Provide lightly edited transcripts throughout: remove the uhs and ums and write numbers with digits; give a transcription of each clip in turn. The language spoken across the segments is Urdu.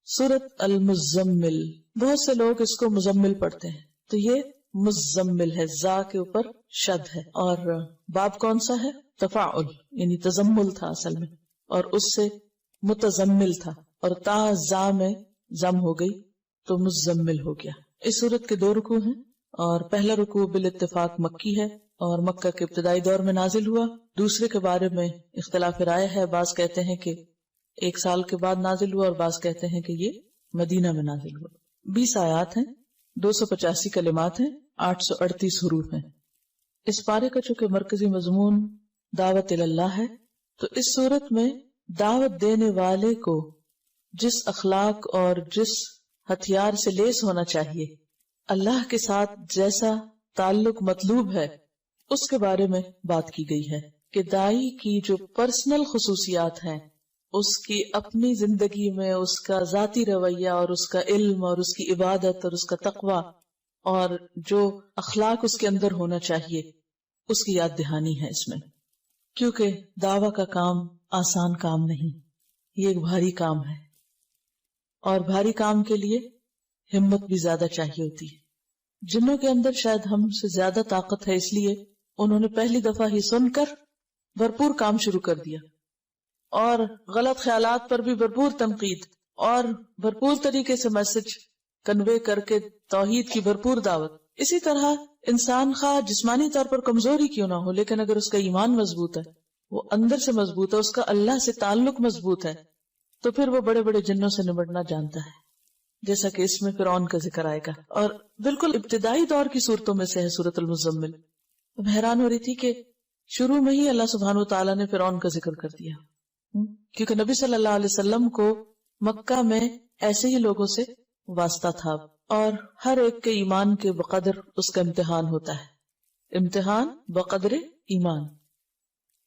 سورۃ المزمل، بہت سے لوگ اس کو مزمل پڑھتے ہیں، تو یہ مزمل ہے، زا کے اوپر شد ہے، اور باب کون سا ہے؟ تفاعل، یعنی تزمل تھا اصل میں، اور اس سے متزمل تھا، اور تا زا میں زم ہو گئی تو مزمل ہو گیا۔ اس سورت کے 2 رکوع ہیں، اور پہلا رکوع بالاتفاق مکی ہے اور مکہ کے ابتدائی دور میں نازل ہوا۔ دوسرے کے بارے میں اختلاف رائے ہے، بعض کہتے ہیں کہ 1 سال کے بعد نازل ہوا، اور بعض کہتے ہیں کہ یہ مدینہ میں نازل ہوا۔ 20 آیات ہیں، 285 کلمات ہیں، 838 حروف ہیں۔ اس پارے کا چونکہ مرکزی مضمون دعوت اللہ ہے، تو اس صورت میں دعوت دینے والے کو جس اخلاق اور جس ہتھیار سے لیس ہونا چاہیے، اللہ کے ساتھ جیسا تعلق مطلوب ہے، اس کے بارے میں بات کی گئی ہے کہ دائی کی جو پرسنل خصوصیات ہیں، اس کی اپنی زندگی میں اس کا ذاتی رویہ اور اس کا علم اور اس کی عبادت اور اس کا تقوی اور جو اخلاق اس کے اندر ہونا چاہیے، اس کی یاد دہانی ہے اس میں، کیونکہ دعویٰ کا کام آسان کام نہیں، یہ ایک بھاری کام ہے، اور بھاری کام کے لیے ہمت بھی زیادہ چاہیے ہوتی ہے۔ جنوں کے اندر شاید ہم سے زیادہ طاقت ہے، اس لیے انہوں نے پہلی دفعہ ہی سن کر بھرپور کام شروع کر دیا، اور غلط خیالات پر بھی بھرپور تنقید اور بھرپور طریقے سے میسج کنوے کر کے توحید کی بھرپور دعوت۔ اسی طرح انسان خواہ جسمانی طور پر کمزور ہی کیوں نہ ہو، لیکن اگر اس کا ایمان مضبوط ہے، وہ اندر سے مضبوط ہے، اس کا اللہ سے تعلق مضبوط ہے، تو پھر وہ بڑے بڑے جنوں سے نمٹنا جانتا ہے، جیسا کہ اس میں فرعون کا ذکر آئے گا، اور بالکل ابتدائی دور کی صورتوں میں سے ہے سورۃ المزمل۔ میں حیران ہو رہی تھی کہ شروع میں ہی اللہ سبحانہ وتعالیٰ نے فرعون کا ذکر کر دیا، کیونکہ نبی صلی اللہ علیہ وسلم کو مکہ میں ایسے ہی لوگوں سے واسطہ تھا، اور ہر ایک کے ایمان کے بقدر اس کا امتحان ہوتا ہے، امتحان بقدر ایمان،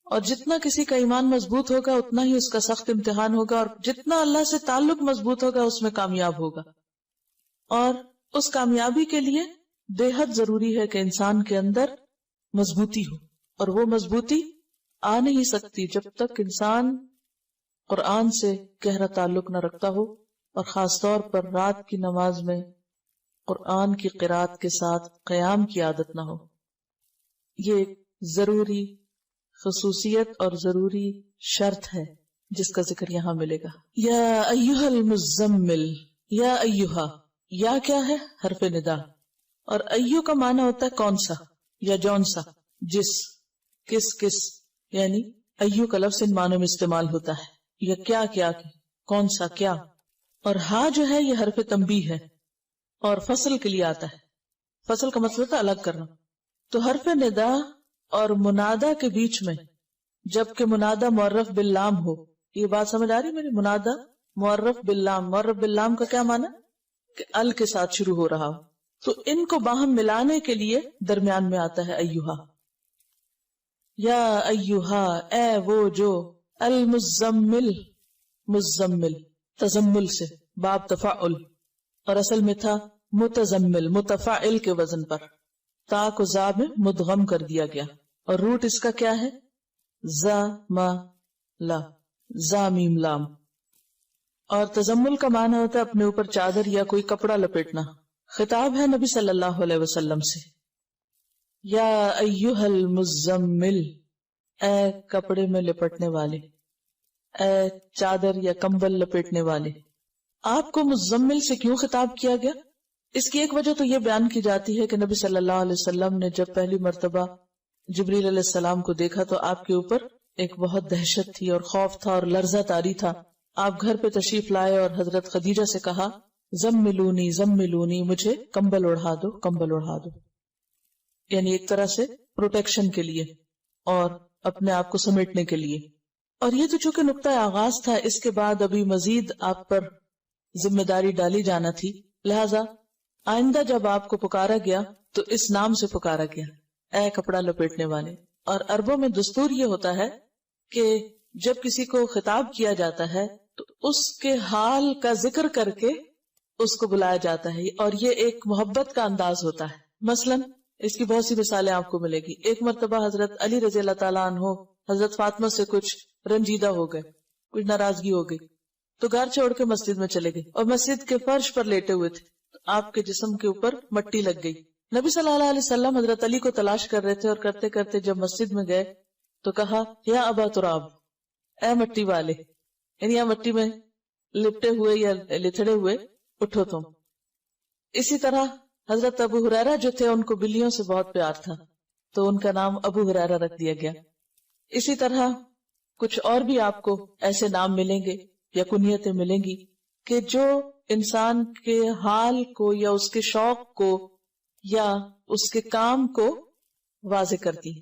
اور جتنا کسی کا ایمان مضبوط ہوگا اتنا ہی اس کا سخت امتحان ہوگا، اور جتنا اللہ سے تعلق مضبوط ہوگا اس میں کامیاب ہوگا۔ اور اس کامیابی کے لیے بے حد ضروری ہے کہ انسان کے اندر مضبوطی ہو، اور وہ مضبوطی آ نہیں سکتی جب تک انسان قرآن سے گہرا تعلق نہ رکھتا ہو، اور خاص طور پر رات کی نماز میں قرآن کی قرات کے ساتھ قیام کی عادت نہ ہو۔ یہ ایک ضروری خصوصیت اور ضروری شرط ہے جس کا ذکر یہاں ملے گا۔ یا ایھا المزمل، یا ایھا، یا کیا ہے؟ حرف ندا، اور ایو کا معنی ہوتا ہے کون سا یا جون سا، جس، کس، یعنی ایو کا لفظ ان معنوں میں استعمال ہوتا ہے، یا کیا کون سا کیا، اور ہا جو ہے یہ حرف تنبیہ ہے اور فصل کے لیے آتا ہے۔ فصل کا مطلب ہوتا ہے الگ کرنا، تو حرف ندا اور منادا کے بیچ میں جبکہ منادا معرف باللام ہو، یہ بات سمجھ آ رہی میری؟ منادا معرف باللام، معرف باللام کا کیا معنی؟ کہ ال کے ساتھ شروع ہو رہا ہو، تو ان کو باہم ملانے کے لیے درمیان میں آتا ہے ایھا۔ یا ایھا، اے وہ جو، المزمل، مزمل تزمل سے، باب تفاعل، اور اصل میں تھا متزمل، متفاعل کے وزن پر، تا کو زا میں مدغم کر دیا گیا، اور روٹ اس کا کیا ہے؟ زا ما لا، زا میم لام، اور تزمل کا معنی ہوتا ہے اپنے اوپر چادر یا کوئی کپڑا لپیٹنا۔ خطاب ہے نبی صلی اللہ علیہ وسلم سے، یا ایھا المزمل، اے کپڑے میں لپٹنے والے، اے چادر یا کمبل لپیٹنے والے۔ آپ کو مزمل سے کیوں خطاب کیا گیا؟ اس کی ایک وجہ تو یہ بیان کی جاتی ہے کہ نبی صلی اللہ علیہ وسلم نے جب پہلی مرتبہ جبریل علیہ السلام کو دیکھا تو آپ کے اوپر ایک بہت دہشت تھی اور خوف تھا اور لرزہ طاری تھا۔ آپ گھر پہ تشریف لائے اور حضرت خدیجہ سے کہا، زملونی زملونی، مجھے کمبل اڑھا دو، کمبل اڑھا دو، یعنی ایک طرح سے پروٹیکشن کے لیے اور اپنے آپ کو سمیٹنے کے لیے۔ اور یہ تو چونکہ نقطہ آغاز تھا، اس کے بعد ابھی مزید آپ پر ذمہ داری ڈالی جانا تھی، لہذا آئندہ جب آپ کو پکارا گیا تو اس نام سے پکارا گیا، اے کپڑا لپیٹنے والے۔ اور عربوں میں دستور یہ ہوتا ہے کہ جب کسی کو خطاب کیا جاتا ہے تو اس کے حال کا ذکر کر کے اس کو بلایا جاتا ہے، اور یہ ایک محبت کا انداز ہوتا ہے۔ مثلا اس کی بہت سی مثالیں آپ کو ملے گی۔ ایک مرتبہ حضرت علی رضی اللہ تعالیٰ عنہ حضرت فاطمہ سے کچھ رنجیدہ ہو گئے، کچھ ناراضگی ہو گئی، تو گھر چھوڑ کے مسجد میں چلے گئے اور مسجد کے فرش پر لیٹے ہوئے تھے، تو آپ کے جسم کے اوپر مٹی لگ گئی. نبی صلی اللہ علیہ وسلم حضرت علی کو تلاش کر رہے تھے اور کرتے کرتے جب مسجد میں گئے تو کہا یا ابا تراب، اے مٹی والے، یعنی یا مٹی میں لپٹے ہوئے یا لتڑے ہوئے اٹھو تم. اسی طرح حضرت ابو ہریرہ جو تھے ان کو بلیوں سے بہت پیار تھا تو ان کا نام ابو ہریرہ رکھ دیا گیا. اسی طرح کچھ اور بھی آپ کو ایسے نام ملیں گے یا کنیتیں ملیں گی کہ جو انسان کے حال کو یا اس کے شوق کو یا اس کے کام کو واضح کرتی ہے.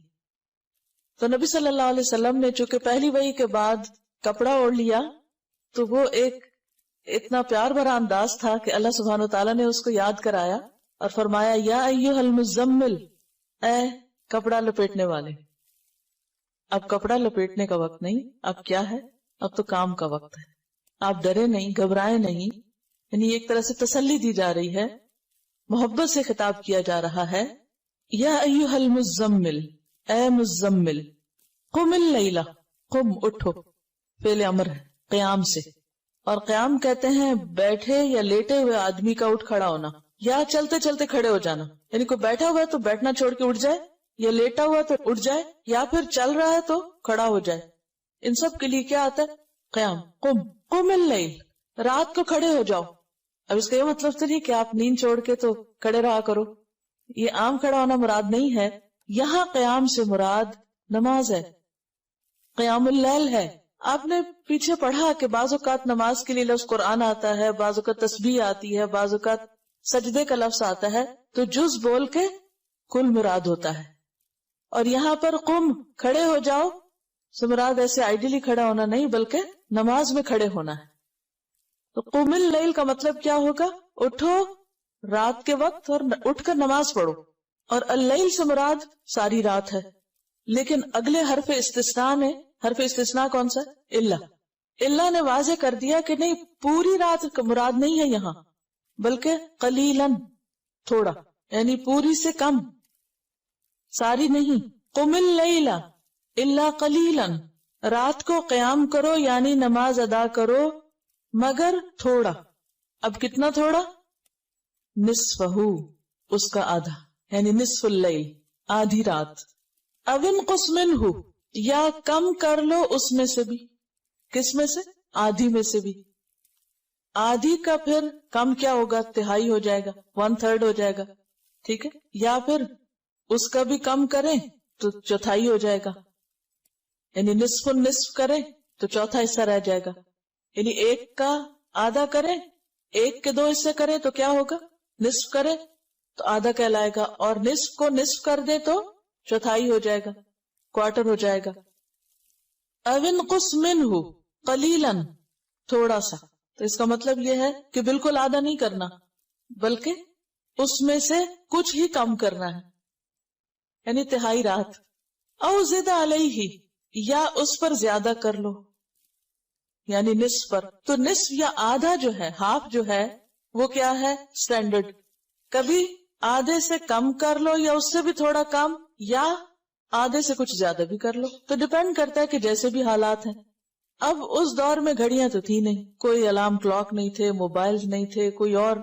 تو نبی صلی اللہ علیہ وسلم نے چونکہ پہلی وحی کے بعد کپڑا اوڑھ لیا تو وہ ایک اتنا پیار بھرا انداز تھا کہ اللہ سبحانہ و تعالیٰ نے اس کو یاد کرایا اور فرمایا یا ایھا المزمل، اے کپڑا لپیٹنے والے. اب کپڑا لپیٹنے کا وقت نہیں، اب کیا ہے؟ اب تو کام کا وقت ہے. آپ ڈرے نہیں، گھبرائے نہیں، یعنی ایک طرح سے تسلی دی جا رہی ہے، محبت سے خطاب کیا جا رہا ہے. یا ایھا المزمل، اے مزمل، قم اللیلہ، قم اٹھو، فعل امر ہے قیام سے، اور قیام کہتے ہیں بیٹھے یا لیٹے ہوئے آدمی کا اٹھ کھڑا ہونا یا چلتے چلتے کھڑے ہو جانا. یعنی کوئی بیٹھا ہوا ہے تو بیٹھنا چھوڑ کے اٹھ جائے، یا لیٹا ہوا تو اٹھ جائے، یا پھر چل رہا ہے تو کھڑا ہو جائے. ان سب کے لیے کیا آتا ہے؟ قیام. قم اللیل، رات کو کھڑے ہو جاؤ. اب اس کا یہ مطلب تو نہیں کہ آپ نیند چھوڑ کے تو کھڑے رہا کرو، یہ عام کھڑا ہونا مراد نہیں ہے. یہاں قیام سے مراد نماز ہے، قیام اللیل ہے. آپ نے پیچھے پڑھا کہ بعض اوقات نماز کے لیے لفظ قرآن آتا ہے، بعض اوقات تسبیح آتی ہے، بعض اوقات سجدے کا لفظ آتا ہے، تو جز بول کے کل مراد ہوتا ہے. اور یہاں پر قم، کھڑے ہو جاؤ سے مراد ایسے آئیڈیلی کھڑا ہونا نہیں بلکہ نماز میں کھڑے ہونا ہے. تو قم اللیل کا مطلب کیا ہوگا؟ اٹھو رات کے وقت اور اٹھ کر نماز پڑھو. اور اللیل سے مراد ساری رات ہے. لیکن اگلے حرف استثناء نے، حرف استثناء کون سا؟ اللہ نے واضح کر دیا کہ نہیں، پوری رات کا مراد نہیں ہے یہاں، بلکہ قلیلاً، تھوڑا، یعنی پوری سے کم، ساری نہیں. قم اللیل الا قلیلاً، رات کو قیام کرو یعنی نماز ادا کرو مگر تھوڑا. اب کتنا تھوڑا؟ نصفہ، اس کا آدھا، یعنی نصف اللیل، آدھی رات. او انقص منہ، یا کم کر لو اس میں سے بھی. کس میں سے؟ آدھی میں سے بھی. آدھی کا پھر کم کیا ہوگا؟ تہائی ہو جائے گا، 1/3 ہو جائے گا، ٹھیک ہے. یا پھر اس کا بھی کم کریں تو چوتھائی ہو جائے گا، یعنی نصف النصف کریں تو چوتھا حصہ رہ جائے گا. یعنی ایک کا آدھا کریں، ایک کے 2 حصے کریں تو کیا ہوگا؟ نصف کریں تو آدھا کہلائے گا، اور نصف کو نصف کر دے تو چوتھائی ہو جائے گا، کوارٹر ہو جائے گا. او انقص منہ قلیلاً، تھوڑا سا. تو اس کا مطلب یہ ہے کہ بالکل آدھا نہیں کرنا بلکہ اس میں سے کچھ ہی کم کرنا ہے، یعنی تہائی رات. او زد علیہ، یا اس پر زیادہ کر لو، یعنی نصف پر. تو نصف یا آدھا جو ہے، ہاف جو ہے، وہ کیا ہے؟ سٹینڈرڈ. کبھی آدھے سے کم کر لو یا اس سے بھی تھوڑا کم، یا آدھے سے کچھ زیادہ بھی کر لو. تو ڈیپینڈ کرتا ہے کہ جیسے بھی حالات ہیں. اب اس دور میں گھڑیاں تو تھی نہیں، کوئی الارم کلاک نہیں تھے، موبائل نہیں تھے، کوئی اور